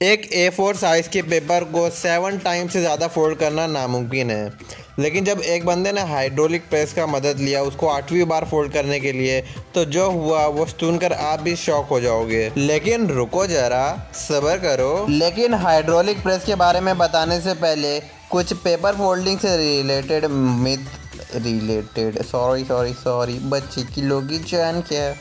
एक A4 size के paper को 7 टाइम से ज़्यादा फोल्ड करना नामुमकिन है, लेकिन जब एक बंदे ने हाइड्रोलिक प्रेस का मदद लिया उसको 8वीं बार फोल्ड करने के लिए, तो जो हुआ वो सुनकर आप भी शॉक हो जाओगे। लेकिन रुको ज़रा, सब्र करो। लेकिन हाइड्रोलिक प्रेस के बारे में बताने से पहले कुछ पेपर फोल्डिंग से रिलेटेड सॉरी बच्चे की लोगी जान क्या।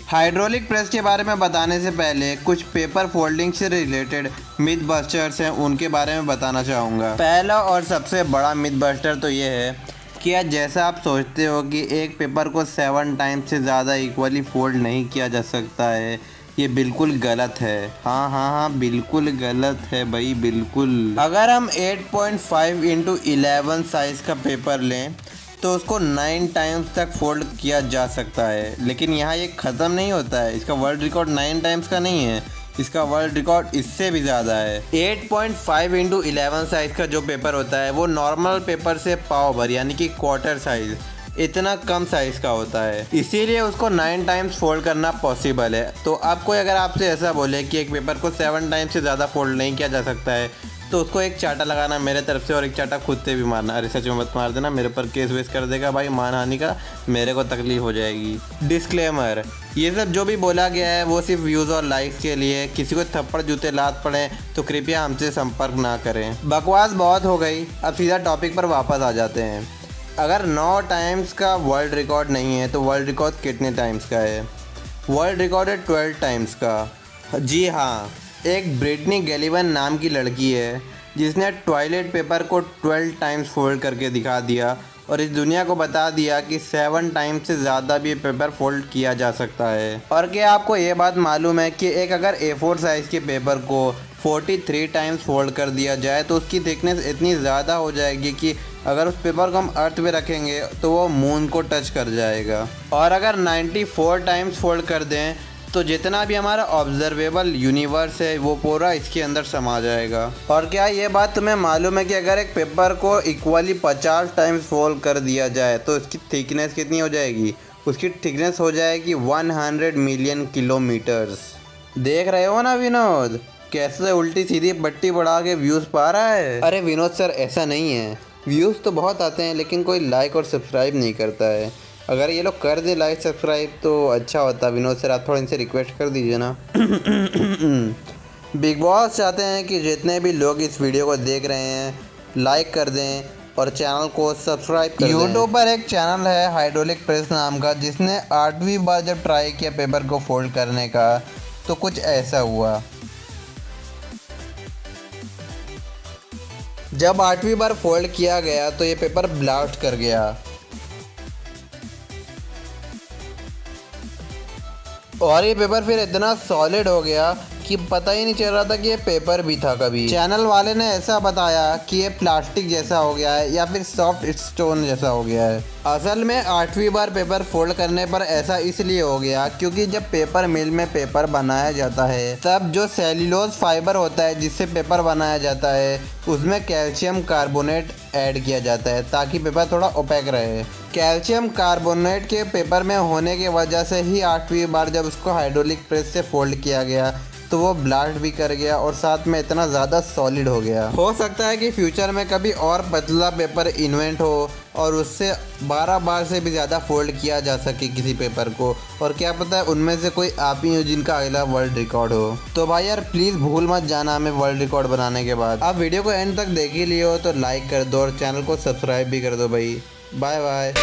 हाइड्रोलिक प्रेस के बारे में बताने से पहले कुछ पेपर फोल्डिंग से रिलेटेड मिथ बस्टर्स हैं, उनके बारे में बताना चाहूँगा। पहला और सबसे बड़ा मिथ बस्टर तो ये है कि यार जैसा आप सोचते हो कि एक पेपर को 7 टाइम से ज़्यादा इक्वली फोल्ड नहीं किया जा सकता है, ये बिल्कुल गलत है। हाँ, बिल्कुल गलत है भाई, बिल्कुल। अगर हम 8.5 × 11 साइज़ का पेपर लें तो उसको 9 टाइम्स तक फोल्ड किया जा सकता है, लेकिन यहाँ ये ख़त्म नहीं होता है। इसका वर्ल्ड रिकॉर्ड 9 टाइम्स का नहीं है, इसका वर्ल्ड रिकॉर्ड इससे भी ज़्यादा है। 8.5 × 11 साइज़ का जो पेपर होता है वो नॉर्मल पेपर से पाव भर यानी कि क्वार्टर साइज़, इतना कम साइज़ का होता है, इसीलिए उसको 9 टाइम्स फोल्ड करना पॉसिबल है। तो अब कोई अगर आपसे ऐसा बोले कि एक पेपर को 7 टाइम्स से ज़्यादा फोल्ड नहीं किया जा सकता है, तो उसको एक चाटा लगाना मेरे तरफ से और एक चाटा खुद से भी मारना। अरे सच में मत मार देना, मेरे पर केस वेस कर देगा भाई, मानहानि का, मेरे को तकलीफ हो जाएगी। डिस्क्लेमर, ये सब जो भी बोला गया है वो सिर्फ व्यूज़ और लाइक्स के लिए। किसी को थप्पड़ जूते लात पड़े तो कृपया हमसे संपर्क ना करें। बकवास बहुत हो गई, अब सीधा टॉपिक पर वापस आ जाते हैं। अगर 9 टाइम्स का वर्ल्ड रिकॉर्ड नहीं है तो वर्ल्ड रिकॉर्ड कितने टाइम्स का है? वर्ल्ड रिकॉर्ड है 12 टाइम्स का। जी हाँ, एक ब्रिटनी गैलिवन नाम की लड़की है जिसने टॉयलेट पेपर को 12 टाइम्स फोल्ड करके दिखा दिया और इस दुनिया को बता दिया कि 7 टाइम्स से ज़्यादा भी पेपर फोल्ड किया जा सकता है। और क्या आपको ये बात मालूम है कि एक अगर A4 साइज़ के पेपर को 43 टाइम्स फोल्ड कर दिया जाए तो उसकी थिकनेस इतनी ज़्यादा हो जाएगी कि अगर उस पेपर को हम अर्थ पे रखेंगे तो वो मून को टच कर जाएगा। और अगर 94 टाइम्स फोल्ड कर दें तो जितना भी हमारा ऑब्जर्वेबल यूनिवर्स है वो पूरा इसके अंदर समा जाएगा। और क्या ये बात तुम्हें मालूम है कि अगर एक पेपर को इक्वली 50 टाइम्स फोल्ड कर दिया जाए तो इसकी थिकनेस कितनी हो जाएगी? उसकी थिकनेस हो जाएगी 100 मिलियन किलोमीटर्स। देख रहे हो ना विनोद, कैसे उल्टी सीधी पट्टी बढ़ा के व्यूज़ पा रहा है। अरे विनोद सर, ऐसा नहीं है, व्यूज़ तो बहुत आते हैं लेकिन कोई लाइक और सब्सक्राइब नहीं करता है। अगर ये लोग कर दे लाइक सब्सक्राइब तो अच्छा होता। विनोद सर, आप थोड़ा इनसे रिक्वेस्ट कर दीजिए ना। बिग बॉस चाहते हैं कि जितने भी लोग इस वीडियो को देख रहे हैं लाइक कर दें और चैनल को सब्सक्राइब कर दें। यूट्यूब पर एक चैनल है हाइड्रोलिक प्रेस नाम का, जिसने 8वीं बार जब ट्राई किया पेपर को फोल्ड करने का तो कुछ ऐसा हुआ। जब 8वीं बार फोल्ड किया गया तो ये पेपर ब्लास्ट कर गया और ये पेपर फिर इतना सॉलिड हो गया कि पता ही नहीं चल रहा था कि ये पेपर भी था कभी। चैनल वाले ने ऐसा बताया कि ये प्लास्टिक जैसा हो गया है या फिर सॉफ्ट स्टोन जैसा हो गया है। असल में 8वीं बार पेपर फोल्ड करने पर ऐसा इसलिए हो गया क्योंकि जब पेपर मिल में पेपर बनाया जाता है तब जो सेल्यूलोज फाइबर होता है जिससे पेपर बनाया जाता है उसमें कैल्शियम कार्बोनेट ऐड किया जाता है ताकि पेपर थोड़ा ओपेक रहे। कैल्शियम कार्बोनेट के पेपर में होने की वजह से ही 8वीं बार जब उसको हाइड्रोलिक प्रेस से फोल्ड किया गया तो वो ब्लास्ट भी कर गया और साथ में इतना ज़्यादा सॉलिड हो गया। हो सकता है कि फ्यूचर में कभी और पतला पेपर इन्वेंट हो और उससे 12 बार से भी ज़्यादा फोल्ड किया जा सके किसी पेपर को, और क्या पता है उनमें से कोई आप ही हो जिनका अगला वर्ल्ड रिकॉर्ड हो। तो भाई यार प्लीज़ भूल मत जाना हमें वर्ल्ड रिकॉर्ड बनाने के बाद। आप वीडियो को एंड तक देख ही लिए हो तो लाइक कर दो और चैनल को सब्सक्राइब भी कर दो भाई। Bye bye.